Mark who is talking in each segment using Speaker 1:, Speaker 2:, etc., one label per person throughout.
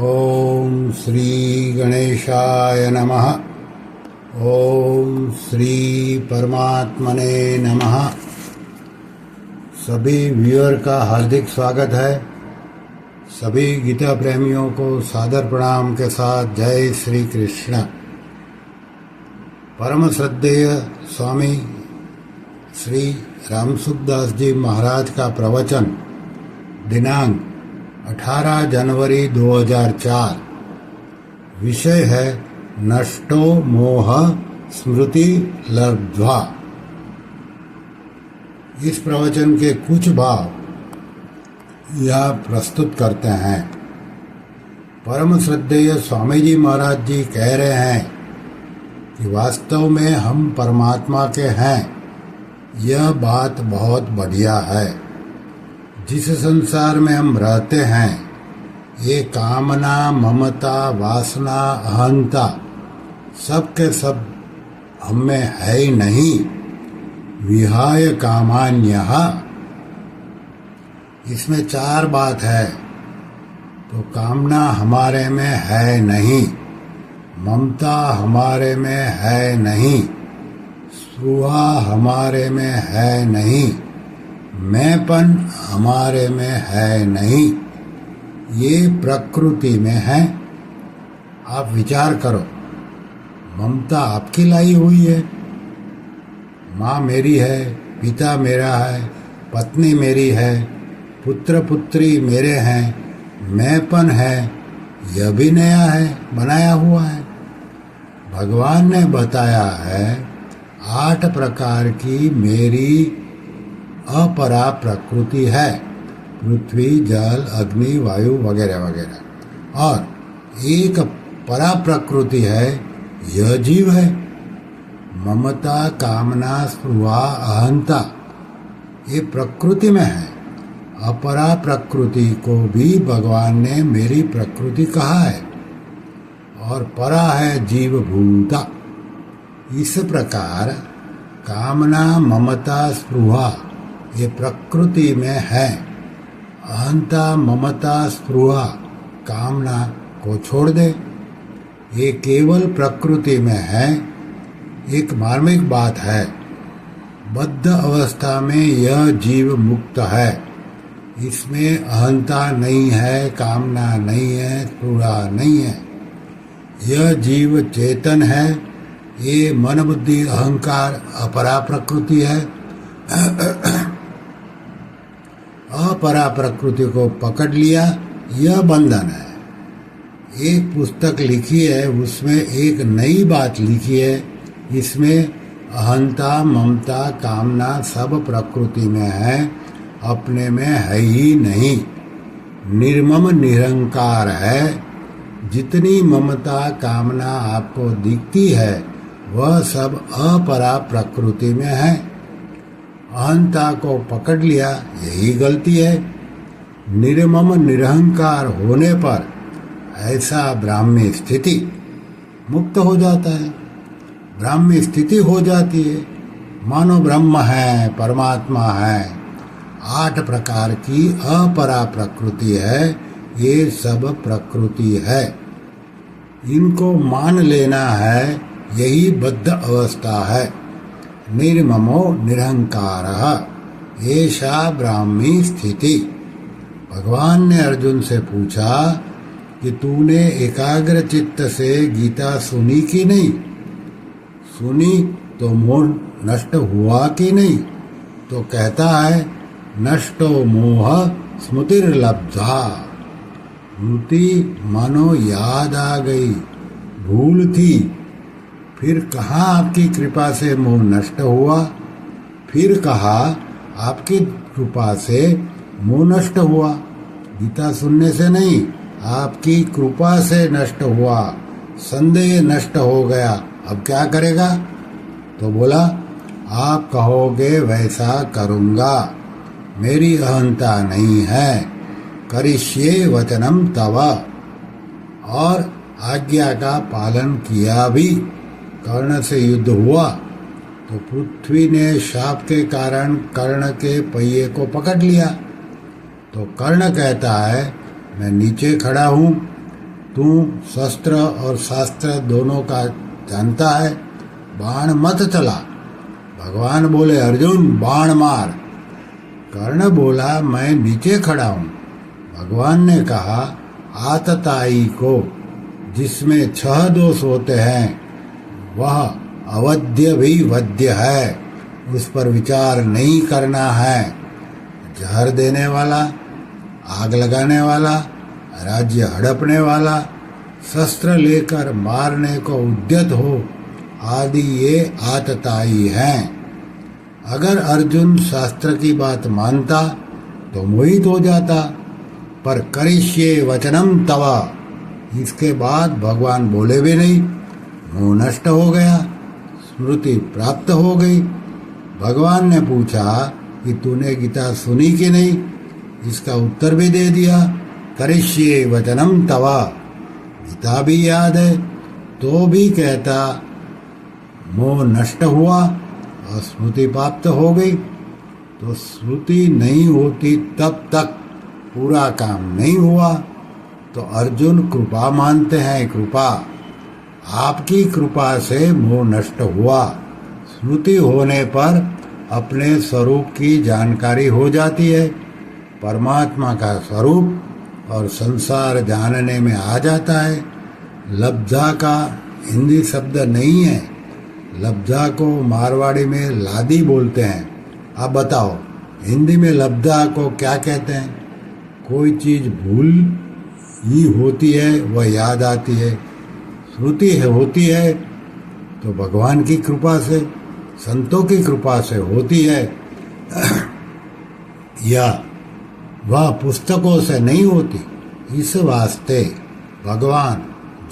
Speaker 1: ओम श्री गणेशाय नमः। ओम श्री परमात्मने नमः। सभी व्यूअर का हार्दिक स्वागत है। सभी गीता प्रेमियों को सादर प्रणाम के साथ जय श्री कृष्ण। परम श्रद्धेय स्वामी श्री रामसुखदास जी महाराज का प्रवचन दिनांक 18 जनवरी 2004। विषय है नष्टो मोह स्मृति लब्ध्वा। इस प्रवचन के कुछ भाव यह प्रस्तुत करते हैं। परम श्रद्धेय स्वामी जी महाराज जी कह रहे हैं कि वास्तव में हम परमात्मा के हैं। यह बात बहुत बढ़िया है। जिस संसार में हम रहते हैं, ये कामना, ममता, वासना, अहंता सब के सब हम में है ही नहीं। विहाय कामान्यः, इसमें चार बात है। तो कामना हमारे में है नहीं, ममता हमारे में है नहीं, स्पृहा हमारे में है नहीं, मैंपन हमारे में है नहीं। ये प्रकृति में है। आप विचार करो, ममता आपकी लाई हुई है। माँ मेरी है, पिता मेरा है, पत्नी मेरी है, पुत्र पुत्री मेरे हैं। मैंपन है, यह भी नया है, बनाया हुआ है। भगवान ने बताया है 8 प्रकार की मेरी अपरा प्रकृति है। पृथ्वी, जल, अग्नि, वायु वगैरह वगैरह। और एक परा प्रकृति है, यह जीव है। ममता, कामना, स्पृहा, अहंता ये प्रकृति में है। अपरा प्रकृति को भी भगवान ने मेरी प्रकृति कहा है। और परा है जीव भूता। इस प्रकार कामना, ममता, स्पृहा ये प्रकृति में है। अहंता, ममता, स्पृहा, कामना को छोड़ दे। ये केवल प्रकृति में है। एक मार्मिक बात है, बद्ध अवस्था में यह जीव मुक्त है। इसमें अहंता नहीं है, कामना नहीं है, स्पृहा नहीं है। यह जीव चेतन है। ये मन, बुद्धि, अहंकार अपरा प्रकृति है। अपरा प्रकृति को पकड़ लिया, यह बंधन है। एक पुस्तक लिखी है, उसमें एक नई बात लिखी है। इसमें अहंता, ममता, कामना सब प्रकृति में है, अपने में है ही नहीं। निर्मम निरंकार है। जितनी ममता, कामना आपको दिखती है, वह सब अपरा प्रकृति में है। अहंता को पकड़ लिया, यही गलती है। निर्मम निरहंकार होने पर ऐसा ब्राह्मी स्थिति मुक्त हो जाता है। ब्राह्मी स्थिति हो जाती है, मानो ब्रह्म है, परमात्मा है। 8 प्रकार की अपरा प्रकृति है। ये सब प्रकृति है, इनको मान लेना है। यही बद्ध अवस्था है। निर्ममो निरहंकारः एषा ब्राह्मी स्थिति। भगवान ने अर्जुन से पूछा कि तूने एकाग्र चित्त से गीता सुनी कि नहीं? सुनी तो मोह नष्ट हुआ कि नहीं? तो कहता है नष्टो मोह स्मृतिर्लब्धा। स्मृति मानो याद आ गई, भूल थी। फिर कहाँ आपकी कृपा से मोह नष्ट हुआ? फिर कहा आपकी कृपा से मोह नष्ट हुआ। गीता सुनने से नहीं, आपकी कृपा से नष्ट हुआ। संदेह नष्ट हो गया। अब क्या करेगा? तो बोला आप कहोगे वैसा करूँगा। मेरी अहंता नहीं है। करिष्ये वचनम तव। और आज्ञा का पालन किया भी। कर्ण से युद्ध हुआ तो पृथ्वी ने शाप के कारण कर्ण के पहिए को पकड़ लिया। तो कर्ण कहता है मैं नीचे खड़ा हूँ, तू शस्त्र और शास्त्र दोनों का जानता है, बाण मत चला। भगवान बोले, अर्जुन बाण मार। कर्ण बोला, मैं नीचे खड़ा हूं। भगवान ने कहा, आतताई को जिसमें 6 दोष होते हैं वह अवध्य भी वध्य है, उस पर विचार नहीं करना है। जहर देने वाला, आग लगाने वाला, राज्य हड़पने वाला, शस्त्र लेकर मारने को उद्यत हो आदि ये आतताई हैं। अगर अर्जुन शास्त्र की बात मानता तो मोहित हो जाता, पर करिष्ये वचनम तवा, इसके बाद भगवान बोले भी नहीं, मोह नष्ट हो गया, स्मृति प्राप्त हो गई। भगवान ने पूछा कि तूने गीता सुनी कि नहीं, इसका उत्तर भी दे दिया, करिष्ये वचनम तवा। गीता भी याद है तो भी कहता मोह नष्ट हुआ और स्मृति प्राप्त हो गई। तो स्मृति नहीं होती तब तक पूरा काम नहीं हुआ। तो अर्जुन कृपा मानते हैं, कृपा आपकी कृपा से मोह नष्ट हुआ। स्मृति होने पर अपने स्वरूप की जानकारी हो जाती है, परमात्मा का स्वरूप और संसार जानने में आ जाता है। लब्धा का हिंदी शब्द नहीं है, लब्धा को मारवाड़ी में लादी बोलते हैं। आप बताओ हिंदी में लब्धा को क्या कहते हैं? कोई चीज भूल ही होती है वह याद आती है, श्रुति होती है तो भगवान की कृपा से, संतों की कृपा से होती है, या वह पुस्तकों से नहीं होती। इस वास्ते भगवान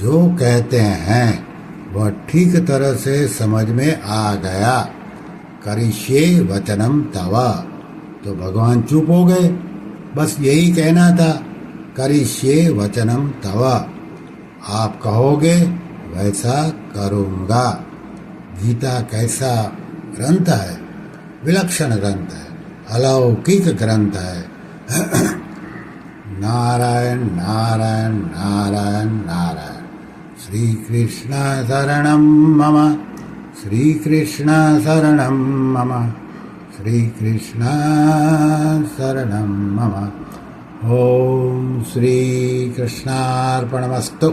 Speaker 1: जो कहते हैं वह ठीक तरह से समझ में आ गया। करिष्ये वचनम तवा, तो भगवान चुप हो गए। बस यही कहना था, करिष्ये वचनम तवा, आप कहोगे वैसा करूँगा। गीता कैसा ग्रंथ है, विलक्षण ग्रंथ है, अलौकिक ग्रंथ है। नारायण नारायण नारायण नारायण। श्री कृष्ण शरणं मम, श्री कृष्ण शरणं मम, श्री कृष्ण शरणं मम। ओम श्री कृष्णार्पणमस्तु।